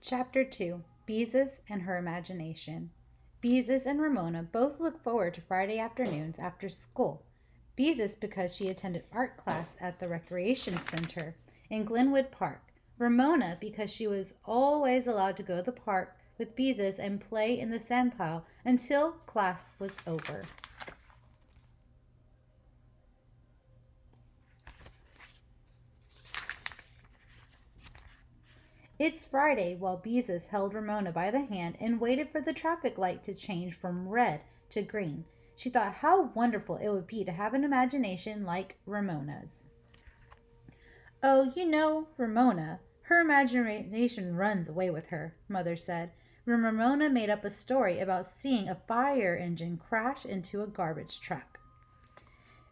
Chapter 2. Beezus and Her Imagination. Beezus and Ramona both look forward to Friday afternoons after school. Beezus because she attended art class at the recreation center in Glenwood Park. Ramona because she was always allowed to go to the park with Beezus and play in the sandpile until class was over. It's Friday while Beezus held Ramona by the hand and waited for the traffic light to change from red to green. She thought how wonderful it would be to have an imagination like Ramona's. Oh, Ramona, her imagination runs away with her, Mother said, when Ramona made up a story about seeing a fire engine crash into a garbage truck.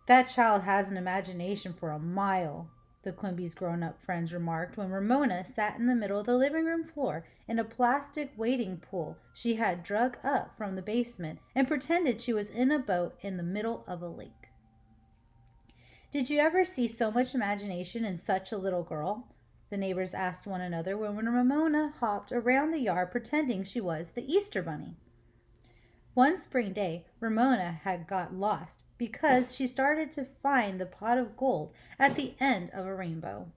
That child has an imagination for a mile, the Quimby's grown-up friends remarked when Ramona sat in the middle of the living room floor in a plastic wading pool she had dug up from the basement and pretended she was in a boat in the middle of a lake. Did you ever see so much imagination in such a little girl? The neighbors asked one another when Ramona hopped around the yard pretending she was the Easter Bunny. One spring day, Ramona had got lost because she started to find the pot of gold at the end of a rainbow.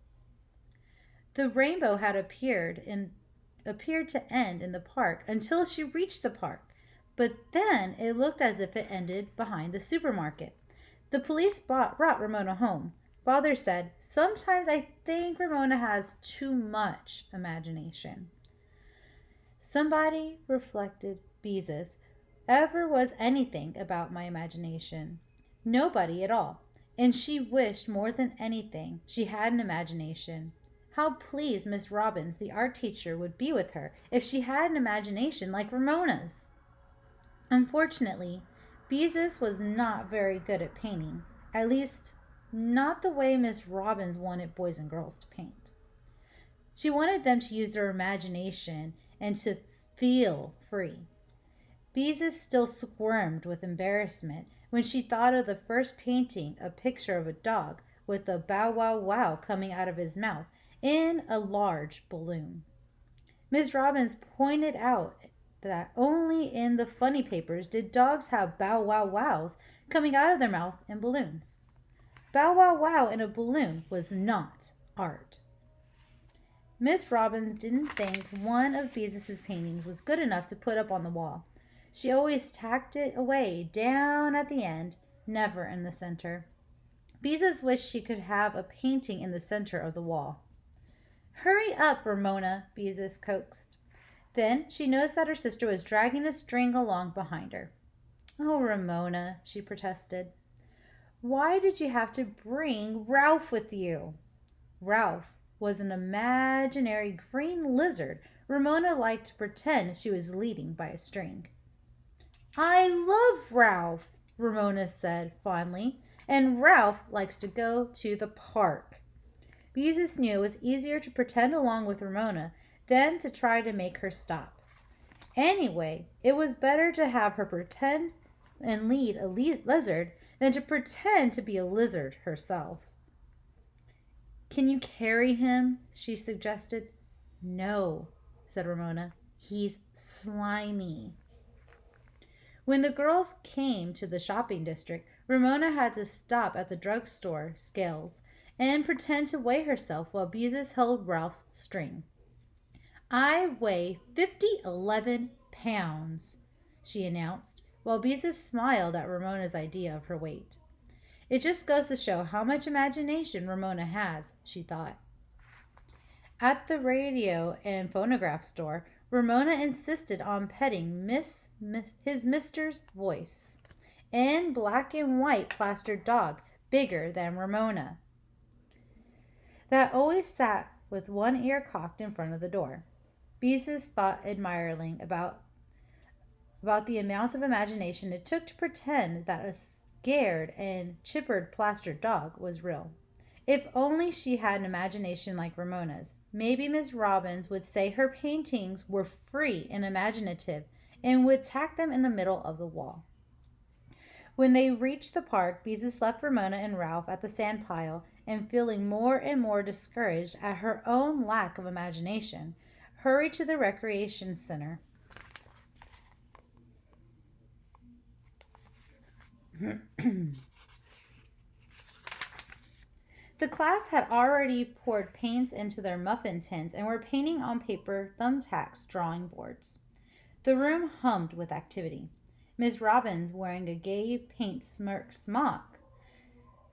The rainbow had appeared to end in the park until she reached the park, but then it looked as if it ended behind the supermarket. The police brought Ramona home. Father said, "Sometimes I think Ramona has too much imagination." Somebody, reflected Beezus, ever was anything about my imagination. Nobody at all. And she wished more than anything she had an imagination. How pleased Miss Robbins, the art teacher, would be with her if she had an imagination like Ramona's. Unfortunately, Beezus was not very good at painting, at least not the way Miss Robbins wanted boys and girls to paint. She wanted them to use their imagination and to feel free. Beezus still squirmed with embarrassment when she thought of the first painting, a picture of a dog with a bow wow wow coming out of his mouth in a large balloon. Miss Robbins pointed out that only in the funny papers did dogs have bow wow wows coming out of their mouth in balloons. Bow wow wow in a balloon was not art. Miss Robbins didn't think one of Beezus's paintings was good enough to put up on the wall. She always tacked it away down at the end, never in the center. Beezus wished she could have a painting in the center of the wall. "Hurry up, Ramona," Beezus coaxed. Then she noticed that her sister was dragging a string along behind her. "Oh, Ramona," she protested. "Why did you have to bring Ralph with you?" Ralph was an imaginary green lizard Ramona liked to pretend she was leading by a string. "I love Ralph," Ramona said fondly, "and Ralph likes to go to the park." Beezus knew it was easier to pretend along with Ramona than to try to make her stop. Anyway, it was better to have her pretend and lead a lizard than to pretend to be a lizard herself. "Can you carry him?" she suggested. "No," said Ramona. "He's slimy." When the girls came to the shopping district, Ramona had to stop at the drugstore scales and pretend to weigh herself while Beezus held Ralph's string. "I weigh 11 pounds, she announced, while Beezus smiled at Ramona's idea of her weight. It just goes to show how much imagination Ramona has, she thought. At the radio and phonograph store, Ramona insisted on petting his mister's voice and black and white plastered dog bigger than Ramona that always sat with one ear cocked in front of the door. Beezus thought admiringly about the amount of imagination it took to pretend that a scared and chippered plastered dog was real. If only she had an imagination like Ramona's, maybe Miss Robbins would say her paintings were free and imaginative and would tack them in the middle of the wall. When they reached the park, Beezus left Ramona and Ralph at the sand pile, and feeling more and more discouraged at her own lack of imagination, hurried to the recreation center. The class had already poured paints into their muffin tins and were painting on paper thumbtacks drawing boards. The room hummed with activity. Miss Robbins, wearing a gay paint smock,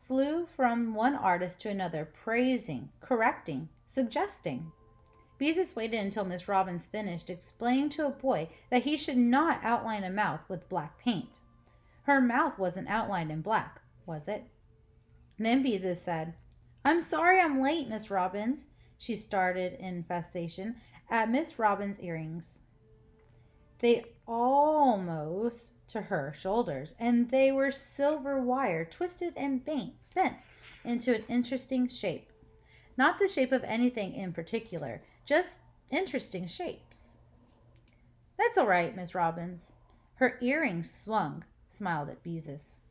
flew from one artist to another, praising, correcting, suggesting. Beezus waited until Miss Robbins finished, explaining to a boy that he should not outline a mouth with black paint. Her mouth wasn't outlined in black, was it? Then Beezus said, "I'm sorry I'm late, Miss Robbins." She started in vexation at Miss Robbins' earrings. They almost to her shoulders, and they were silver wire, twisted and bent into an interesting shape. Not the shape of anything in particular, just interesting shapes. "That's all right, Miss Robbins." Her earrings swung, smiled at Beezus.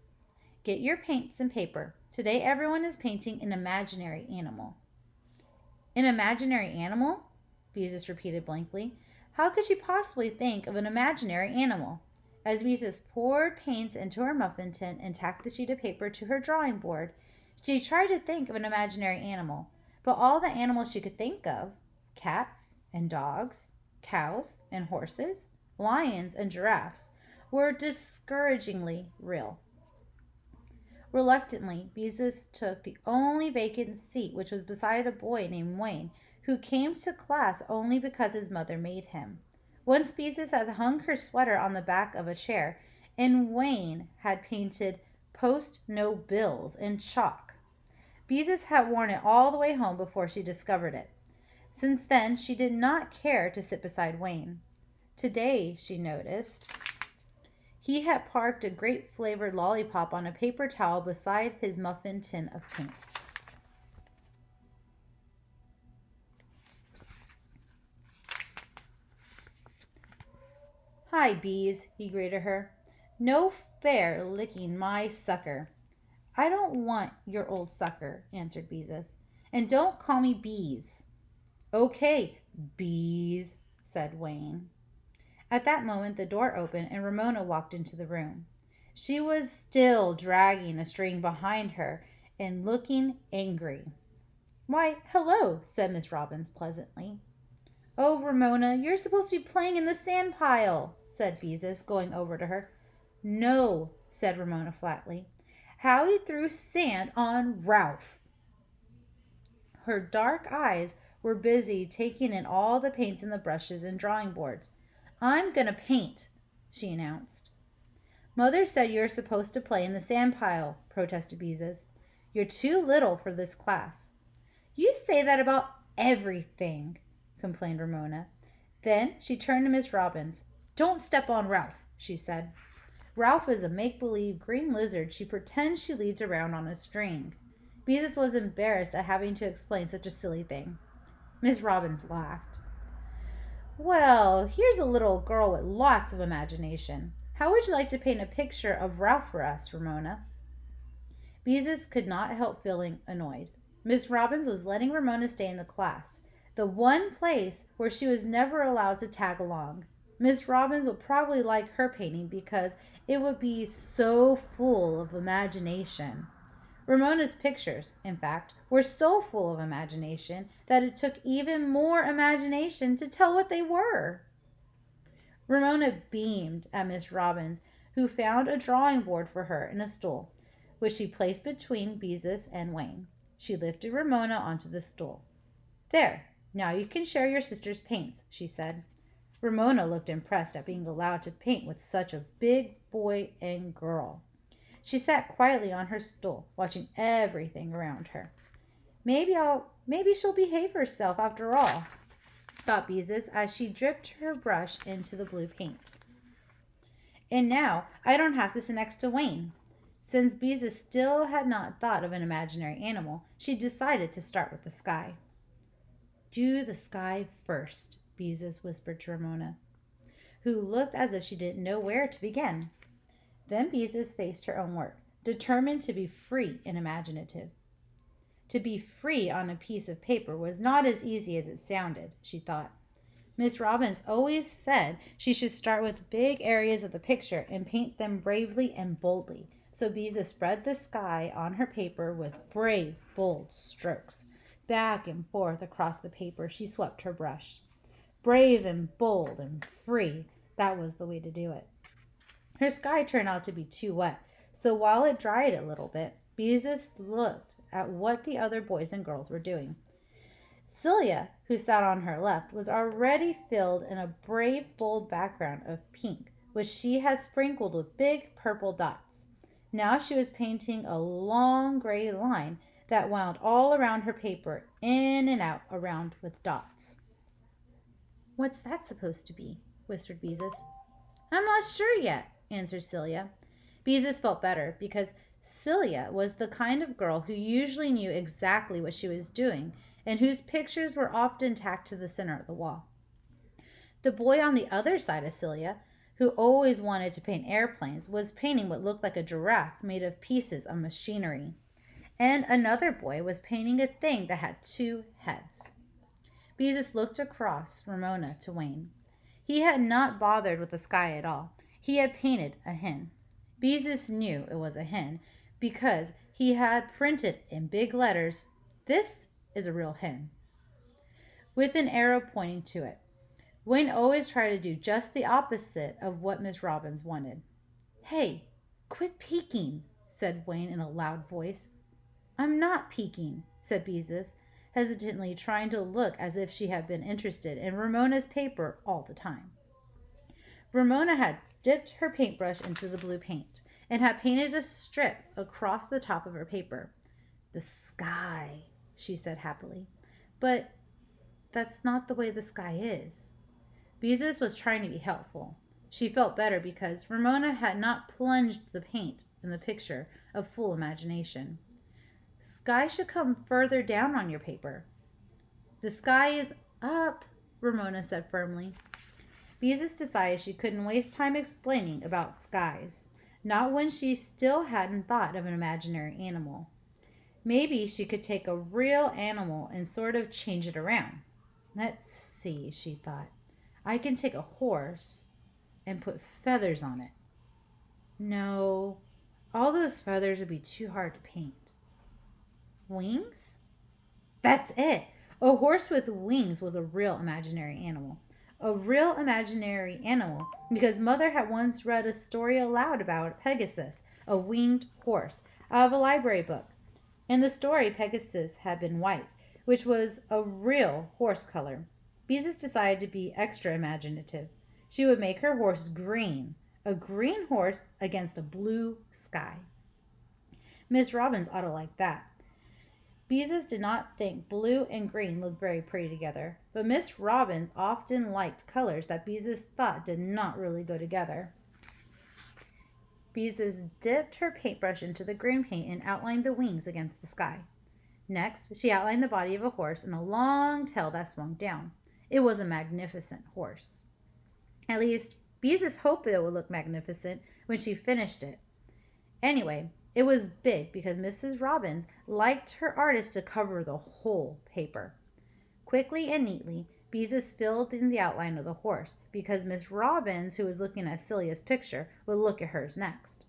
"Get your paints and paper. Today everyone is painting an imaginary animal." "An imaginary animal?" Beezus repeated blankly. How could she possibly think of an imaginary animal? As Beezus poured paints into her muffin tin and tacked the sheet of paper to her drawing board, she tried to think of an imaginary animal, but all the animals she could think of, cats and dogs, cows and horses, lions and giraffes, were discouragingly real. Reluctantly, Beezus took the only vacant seat, which was beside a boy named Wayne, who came to class only because his mother made him. Once Beezus had hung her sweater on the back of a chair, and Wayne had painted "Post No Bills" in chalk. Beezus had worn it all the way home before she discovered it. Since then, she did not care to sit beside Wayne. Today, she noticed, he had parked a grape-flavored lollipop on a paper towel beside his muffin tin of paints. "Hi, Bees," he greeted her. "No fair licking my sucker." "I don't want your old sucker," answered Beezus. "And don't call me Bees." "Okay, Bees," said Wayne. At that moment the door opened and Ramona walked into the room. She was still dragging a string behind her and looking angry. "Why, hello," said Miss Robbins pleasantly. "Oh, Ramona, you're supposed to be playing in the sand pile," said Beezus, going over to her. "No," said Ramona flatly. "Howie threw sand on Ralph." Her dark eyes were busy taking in all the paints and the brushes and drawing boards. "I'm going to paint," she announced. "Mother said you're supposed to play in the sand pile," protested Beezus. "You're too little for this class." "You say that about everything," complained Ramona. Then she turned to Miss Robbins. "Don't step on Ralph," she said. Ralph is a make-believe green lizard she pretends she leads around on a string. Beezus was embarrassed at having to explain such a silly thing. Miss Robbins laughed. "Well, here's a little girl with lots of imagination. How would you like to paint a picture of Ralph for us, Ramona?" Beezus could not help feeling annoyed. Miss Robbins was letting Ramona stay in the class, the one place where she was never allowed to tag along. Miss Robbins would probably like her painting because it would be so full of imagination. Ramona's pictures, in fact, were so full of imagination that it took even more imagination to tell what they were. Ramona beamed at Miss Robbins, who found a drawing board for her and a stool, which she placed between Beezus and Wayne. She lifted Ramona onto the stool. "There, now you can share your sister's paints," she said. Ramona looked impressed at being allowed to paint with such a big boy and girl. She sat quietly on her stool, watching everything around her. Maybe she'll behave herself after all," thought Beezus as she dipped her brush into the blue paint. "And now I don't have to sit next to Wayne." Since Beezus still had not thought of an imaginary animal, she decided to start with the sky. "Do the sky first," Beezus whispered to Ramona, who looked as if she didn't know where to begin. Then Beezus faced her own work, determined to be free and imaginative. To be free on a piece of paper was not as easy as it sounded, she thought. Miss Robbins always said she should start with big areas of the picture and paint them bravely and boldly. So Beezus spread the sky on her paper with brave, bold strokes. Back and forth across the paper she swept her brush. Brave and bold and free, that was the way to do it. Her sky turned out to be too wet, so while it dried a little bit, Beezus looked at what the other boys and girls were doing. Celia, who sat on her left, was already filled in a brave, bold background of pink, which she had sprinkled with big purple dots. Now she was painting a long gray line that wound all around her paper, in and out, around with dots. "What's that supposed to be?" whispered Beezus. "I'm not sure yet," answered Celia. Beezus felt better because Celia was the kind of girl who usually knew exactly what she was doing and whose pictures were often tacked to the center of the wall. The boy on the other side of Celia, who always wanted to paint airplanes, was painting what looked like a giraffe made of pieces of machinery. And another boy was painting a thing that had two heads. Beezus looked across Ramona to Wayne. He had not bothered with the sky at all. He had painted a hen. Beezus knew it was a hen because he had printed in big letters, "This is a real hen," with an arrow pointing to it. Wayne always tried to do just the opposite of what Miss Robbins wanted. "Hey, quit peeking," said Wayne in a loud voice. "I'm not peeking," said Beezus, hesitantly trying to look as if she had been interested in Ramona's paper all the time. Ramona had dipped her paintbrush into the blue paint and had painted a strip across the top of her paper. "The sky," she said happily. "But that's not the way the sky is." Beezus was trying to be helpful. She felt better because Ramona had not plunged the paint in the picture of full imagination. "Sky should come further down on your paper." "The sky is up," Ramona said firmly. Beezus decided she couldn't waste time explaining about skies, not when she still hadn't thought of an imaginary animal. Maybe she could take a real animal and sort of change it around. "Let's see," she thought. "I can take a horse and put feathers on it. No, all those feathers would be too hard to paint. Wings? That's it! A horse with wings was a real imaginary animal. A real imaginary animal because Mother had once read a story aloud about Pegasus, a winged horse, out of a library book. In the story, Pegasus had been white, which was a real horse color. Beezus decided to be extra imaginative. She would make her horse green, a green horse against a blue sky. Miss Robbins ought to like that. Beezus did not think blue and green looked very pretty together, but Miss Robbins often liked colors that Beezus thought did not really go together. Beezus dipped her paintbrush into the green paint and outlined the wings against the sky. Next, she outlined the body of a horse and a long tail that swung down. It was a magnificent horse. At least, Beezus hoped it would look magnificent when she finished it. Anyway, it was big because Mrs. Robbins liked her artist to cover the whole paper. Quickly and neatly, Beezus filled in the outline of the horse because Miss Robbins, who was looking at Celia's picture, would look at hers next.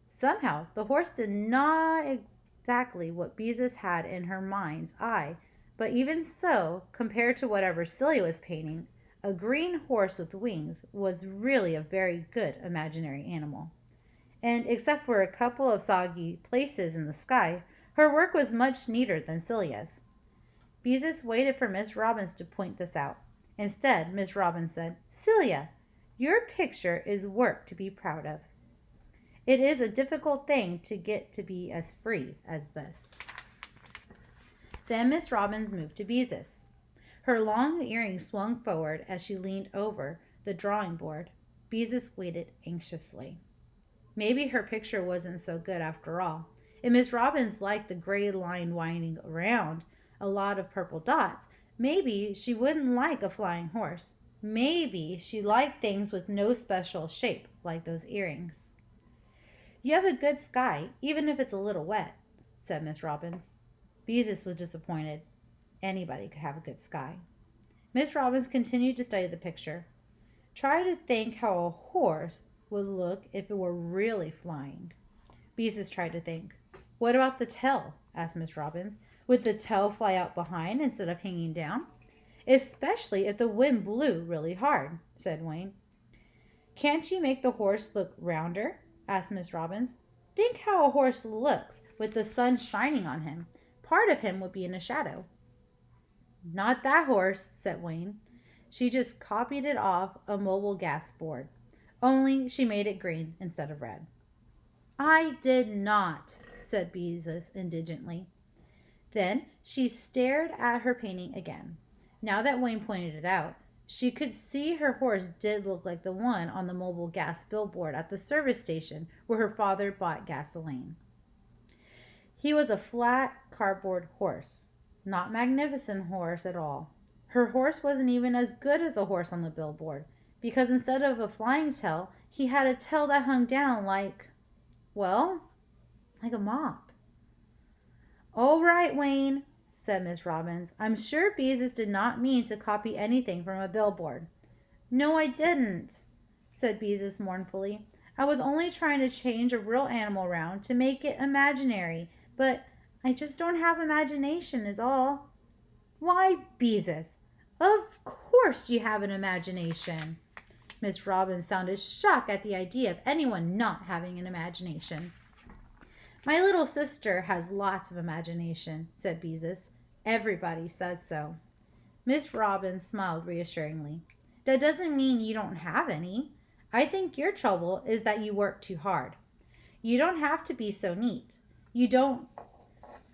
Somehow, the horse did not exactly what Beezus had in her mind's eye, but even so, compared to whatever Celia was painting, a green horse with wings was really a very good imaginary animal. And except for a couple of soggy places in the sky, her work was much neater than Celia's. Beezus waited for Miss Robbins to point this out. Instead, Miss Robbins said, "Celia, your picture is work to be proud of. It is a difficult thing to get to be as free as this." Then Miss Robbins moved to Beezus. Her long earrings swung forward as she leaned over the drawing board. Beezus waited anxiously. Maybe her picture wasn't so good after all. If Miss Robbins liked the gray line winding around a lot of purple dots, maybe she wouldn't like a flying horse. Maybe she liked things with no special shape, like those earrings. "You have a good sky, even if it's a little wet," said Miss Robbins. Beezus was disappointed. Anybody could have a good sky. Miss Robbins continued to study the picture. Try to think how a horse would look if it were really flying. Beezus tried to think. What about the tail? Asked Miss Robbins. Would the tail fly out behind instead of hanging down? Especially if the wind blew really hard, said Wayne. Can't you make the horse look rounder? Asked Miss Robbins. Think how a horse looks with the sun shining on him. Part of him would be in a shadow. Not that horse, said Wayne. She just copied it off a mobile gas board. Only she made it green instead of red. I did not, said Beezus indigently. Then she stared at her painting again. Now that Wayne pointed it out, she could see her horse did look like the one on the mobile gas billboard at the service station where her father bought gasoline. He was a flat cardboard horse. Not magnificent horse at all. Her horse wasn't even as good as the horse on the billboard, because instead of a flying tail, he had a tail that hung down like a mop. All right, Wayne, said Miss Robbins. I'm sure Beezus did not mean to copy anything from a billboard. No, I didn't, said Beezus mournfully. I was only trying to change a real animal around to make it imaginary, but I just don't have imagination is all. Why, Beezus, of course you have an imagination. Miss Robbins sounded shocked at the idea of anyone not having an imagination. My little sister has lots of imagination, said Beezus. Everybody says so. Miss Robbins smiled reassuringly. That doesn't mean you don't have any. I think your trouble is that you work too hard. You don't have to be so neat.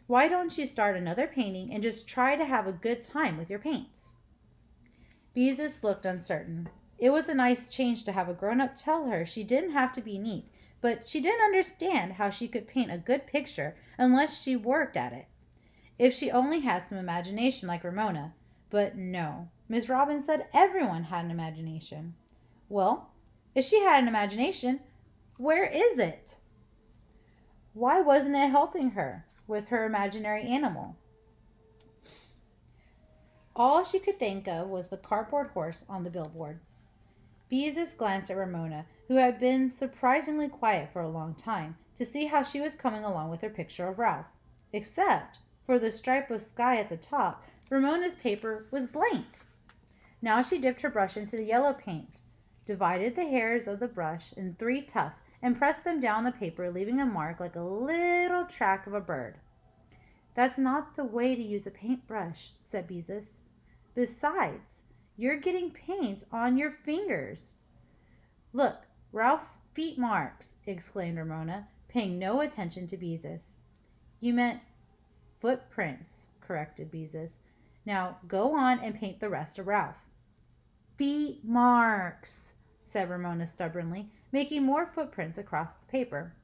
Why don't you start another painting and just try to have a good time with your paints? Beezus looked uncertain. It was a nice change to have a grown-up tell her she didn't have to be neat, but she didn't understand how she could paint a good picture unless she worked at it. If she only had some imagination like Ramona. But no, Miss Robbins said everyone had an imagination. Well, if she had an imagination, where is it? Why wasn't it helping her with her imaginary animal? All she could think of was the cardboard horse on the billboard. Beezus glanced at Ramona, who had been surprisingly quiet for a long time, to see how she was coming along with her picture of Ralph. Except for the stripe of sky at the top, Ramona's paper was blank. Now she dipped her brush into the yellow paint, divided the hairs of the brush in 3 tufts, and pressed them down the paper, leaving a mark like a little track of a bird. That's not the way to use a paintbrush, said Beezus. Besides, you're getting paint on your fingers. Look, Ralph's feet marks, exclaimed Ramona, paying no attention to Beezus. You meant footprints, corrected Beezus. Now go on and paint the rest of Ralph. Feet marks, said Ramona stubbornly, making more footprints across the paper.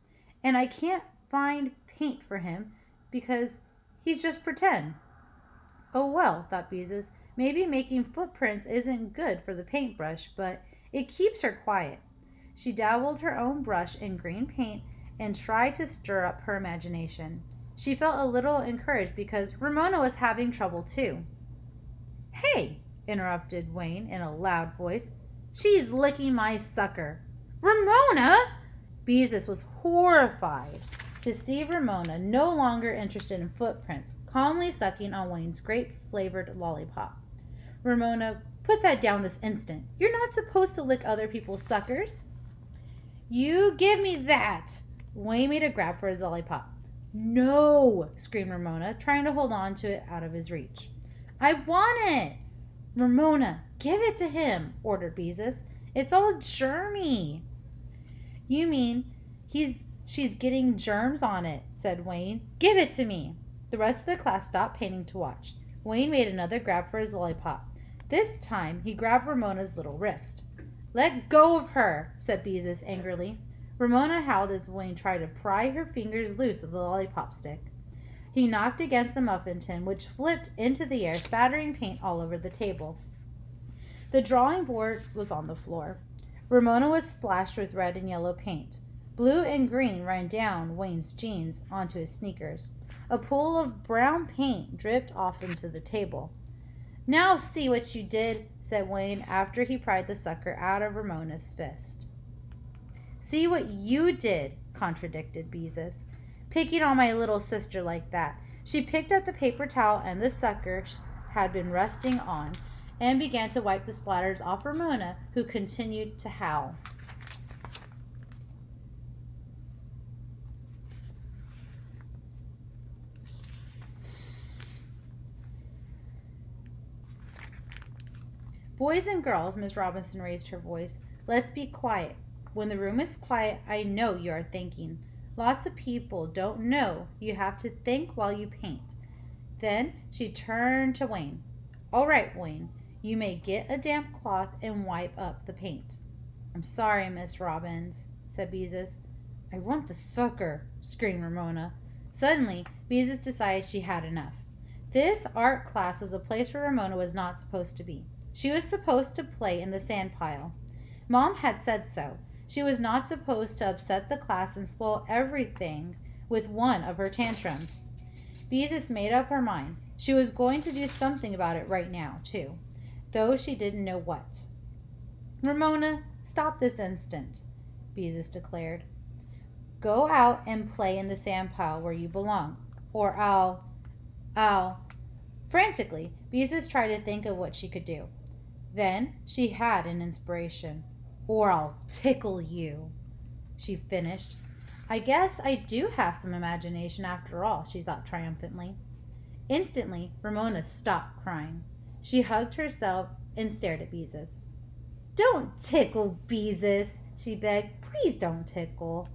And I can't find paint for him because he's just pretend. Oh well, thought Beezus, maybe making footprints isn't good for the paintbrush, but it keeps her quiet. She dabbled her own brush in green paint and tried to stir up her imagination. She felt a little encouraged because Ramona was having trouble too. Hey, interrupted Wayne in a loud voice. She's licking my sucker. Ramona! Beezus was horrified to see Ramona, no longer interested in footprints, calmly sucking on Wayne's grape-flavored lollipop. Ramona, put that down this instant. You're not supposed to lick other people's suckers. You give me that! Wayne made a grab for his lollipop. No! Screamed Ramona, trying to hold on to it out of his reach. I want it! Ramona, give it to him, ordered Beezus. It's all germy. You mean she's getting germs on it, said Wayne. Give it to me. The rest of the class stopped painting to watch. Wayne made another grab for his lollipop. This time, he grabbed Ramona's little wrist. Let go of her, said Beezus angrily. Ramona howled as Wayne tried to pry her fingers loose of the lollipop stick. He knocked against the muffin tin, which flipped into the air, spattering paint all over the table. The drawing board was on the floor. Ramona was splashed with red and yellow paint. Blue and green ran down Wayne's jeans onto his sneakers. A pool of brown paint dripped off into the table. Now see what you did, said Wayne after he pried the sucker out of Ramona's fist. See what you did, contradicted Beezus. Picking on my little sister like that. She picked up the paper towel and the sucker had been resting on and began to wipe the splatters off Ramona, who continued to howl. Boys and girls, Miss Robinson raised her voice, let's be quiet. When the room is quiet, I know you are thinking. Lots of people don't know you have to think while you paint. Then she turned to Wayne. All right, Wayne, you may get a damp cloth and wipe up the paint. I'm sorry, Miss Robbins, said Beezus. I want the sucker, screamed Ramona. Suddenly, Beezus decided she had enough. This art class was the place where Ramona was not supposed to be. She was supposed to play in the sand pile. Mom had said so. She was not supposed to upset the class and spoil everything with one of her tantrums. Beezus made up her mind. She was going to do something about it right now, too, though she didn't know what. Ramona, stop this instant, Beezus declared. Go out and play in the sand pile where you belong, or I'll... Frantically, Beezus tried to think of what she could do. Then she had an inspiration. Or I'll tickle you, she finished. I guess I do have some imagination after all, she thought triumphantly. Instantly, Ramona stopped crying. She hugged herself and stared at Beezus. Don't tickle, Beezus, she begged. Please don't tickle.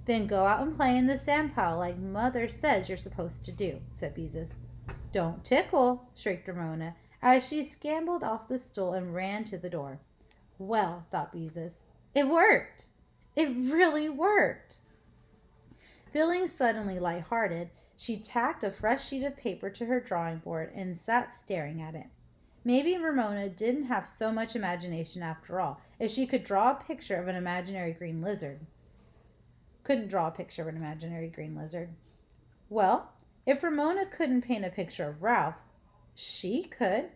Then go out and play in the sand pile like Mother says you're supposed to do, said Beezus. Don't tickle, shrieked Ramona, as she scambled off the stool and ran to the door. Well, thought Beezus, it worked. It really worked. Feeling suddenly lighthearted, she tacked a fresh sheet of paper to her drawing board and sat staring at it. Maybe Ramona didn't have so much imagination after all, if she could draw a picture of an imaginary green lizard. Couldn't draw a picture of an imaginary green lizard. Well, if Ramona couldn't paint a picture of Ralph, she could.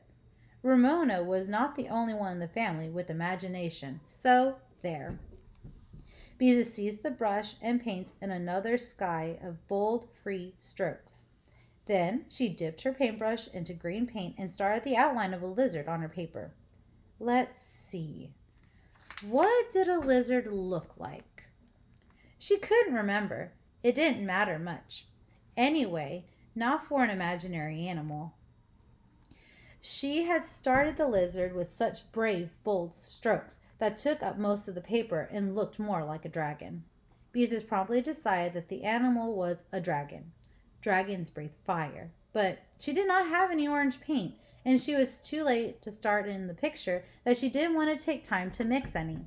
Ramona was not the only one in the family with imagination, so there. Beezus seized the brush and paints in another sky of bold, free strokes. Then she dipped her paintbrush into green paint and started the outline of a lizard on her paper. Let's see. What did a lizard look like? She couldn't remember. It didn't matter much. Anyway, not for an imaginary animal. She had started the lizard with such brave, bold strokes that took up most of the paper and looked more like a dragon. Beezus promptly decided that the animal was a dragon. Dragons breathe fire. But she did not have any orange paint, and she was too late to start in the picture that she didn't want to take time to mix any.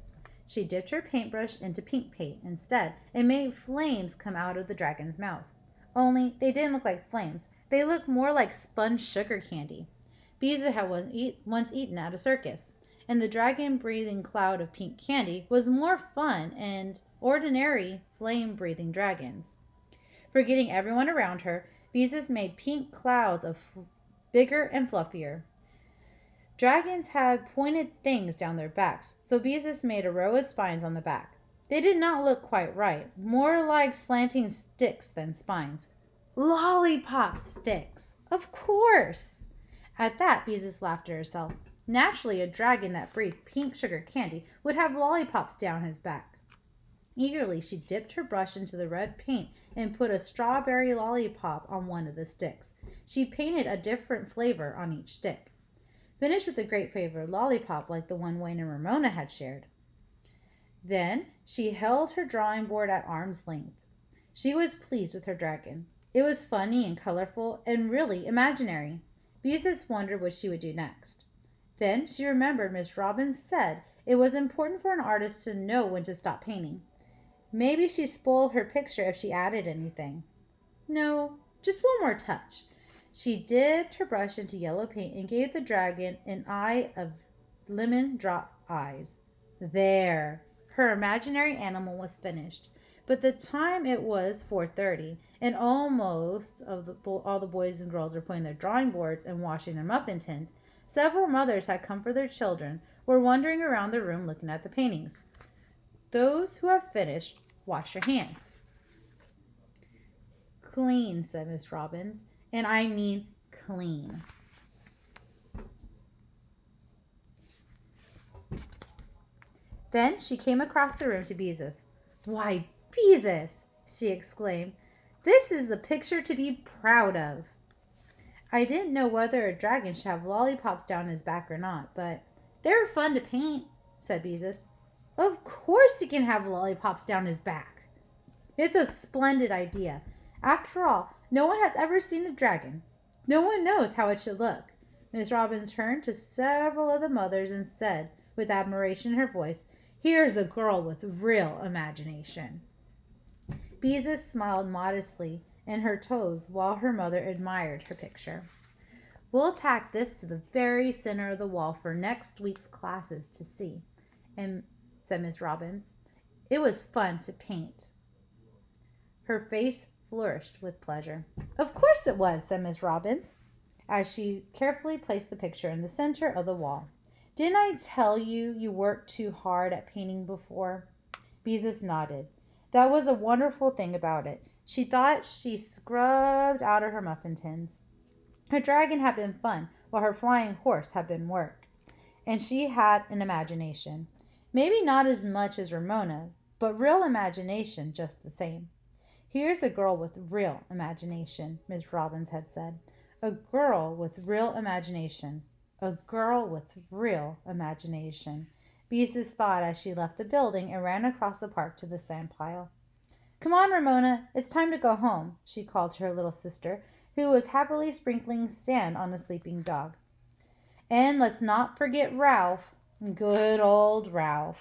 She dipped her paintbrush into pink paint instead and made flames come out of the dragon's mouth. Only they didn't look like flames. They looked more like sponge sugar candy. Beezus had once eaten at a circus, and the dragon-breathing cloud of pink candy was more fun than ordinary flame-breathing dragons. Forgetting everyone around her, Beezus made pink clouds of bigger and fluffier. Dragons had pointed things down their backs, so Beezus made a row of spines on the back. They did not look quite right, more like slanting sticks than spines. Lollipop sticks, of course! At that, Beezus laughed at herself. Naturally, a dragon that breathed pink sugar candy would have lollipops down his back. Eagerly, she dipped her brush into the red paint and put a strawberry lollipop on one of the sticks. She painted a different flavor on each stick. Finished with a grape-flavored lollipop like the one Wayne and Ramona had shared. Then she held her drawing board at arm's length. She was pleased with her dragon. It was funny and colorful and really imaginary. Beezus wondered what she would do next. Then she remembered Miss Robbins said it was important for an artist to know when to stop painting. Maybe she spoiled her picture if she added anything. No, just one more touch. She dipped her brush into yellow paint and gave the dragon an eye of lemon drop eyes. There! Her imaginary animal was finished. But the time it was 4:30, and all the boys and girls were putting their drawing boards and washing their muffin tins, Several mothers had come for their children, were wandering around the room looking at the paintings. Those who have finished, wash your hands. Clean, said Miss Robbins, and I mean clean. Then she came across the room to Beezus. Why, Beezus, she exclaimed, this is the picture to be proud of. I didn't know whether a dragon should have lollipops down his back or not, but they were fun to paint, said Beezus. Of course he can have lollipops down his back. It's a splendid idea. After all, no one has ever seen a dragon. No one knows how it should look. Miss Robbins turned to several of the mothers and said, with admiration in her voice, here's a girl with real imagination. Beezus smiled modestly in her toes while her mother admired her picture. We'll tack this to the very center of the wall for next week's classes to see, said Miss Robbins. It was fun to paint. Her face flourished with pleasure. Of course it was, said Miss Robbins, as she carefully placed the picture in the center of the wall. Didn't I tell you you worked too hard at painting before? Beezus nodded. That was a wonderful thing about it. She thought she scrubbed out of her muffin tins. Her dragon had been fun, while her flying horse had been work. And she had an imagination. Maybe not as much as Ramona, but real imagination just the same. Here's a girl with real imagination, Miss Robbins had said. A girl with real imagination. A girl with real imagination. Beezus thought as she left the building and ran across the park to the sand pile. Come on, Ramona, it's time to go home, she called to her little sister, who was happily sprinkling sand on a sleeping dog. And let's not forget Ralph. Good old Ralph.